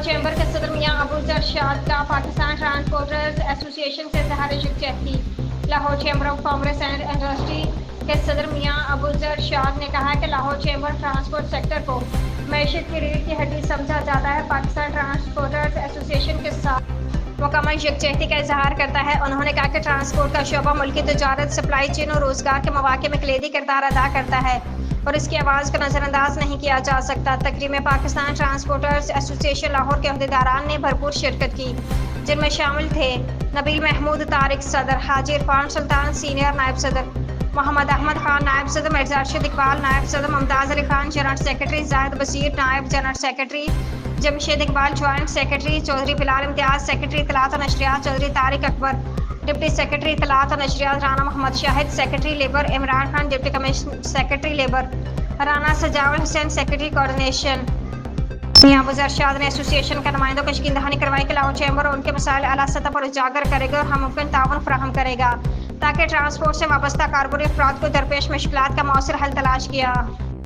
Lahore chamber کے صدر میاں ابوذر ارشاد کا پاکستان ٹرانسپورٹرز ایسوسی ایشن سے اظہار یکجہتی۔ Lahore chamber of commerce and industry کے صدر میاں ابوذر ارشاد نے کہا کہ لاہور چیمبر ٹرانسپورٹ سیکٹر کو معیشت کی ریڑھ کی ہڈی سمجھا جاتا ہے۔ پاکستان ٹرانسپورٹرز ایسوسی ایشن کے ساتھ مکمل یکجہتی کا اظہار کرتا ہے۔ انہوں نے کہا کہ ٹرانسپورٹ کا شعبہ ملکی تجارت، سپلائی چین اور روزگار کے مواقع میں کلیدی کردار ادا کرتا ہے اور اس کی آواز کو نظر انداز نہیں کیا جا سکتا۔ تقریب میں پاکستان ٹرانسپورٹرز ایسوسی ایشن لاہور کے عہدیداران نے بھرپور شرکت کی، جن میں شامل تھے نبیل محمود طارق صدر، حاجی عرفان سلطان سینئر نائب صدر، محمد احمد خان نائب صدر، مرزا ارشد اقبال نائب صدر، ممتاز علی خان جنرل سیکرٹری، زاہد بصیر نائب general secretary, Jamshed Iqbal joint secretary, Chaudhry Bilal Imtiaz secretary اطلاعات و نشریات، چودھری طارق اکبر ڈپٹی سیکرٹری اطلاعات و نشریات، Rana Muhammad Shahid secretary labour, Imran Khan deputy commissioner secretary labour, Rana Sajawal Hussain secretary coordination. Mian Abuzar ارشاد نے ایسوسی ایشن کے نمائندوں کو یقین دہانی کروائی کہ لاہور چیمبر ان کے مسائل اعلیٰ سطح پر اجاگر کرے گا اور ہم ممکن تعاون فراہم کرے گا تاکہ ٹرانسپورٹ سے وابستہ کاربوری افراد کو درپیش مشکلات کا مؤثر حل تلاش کیا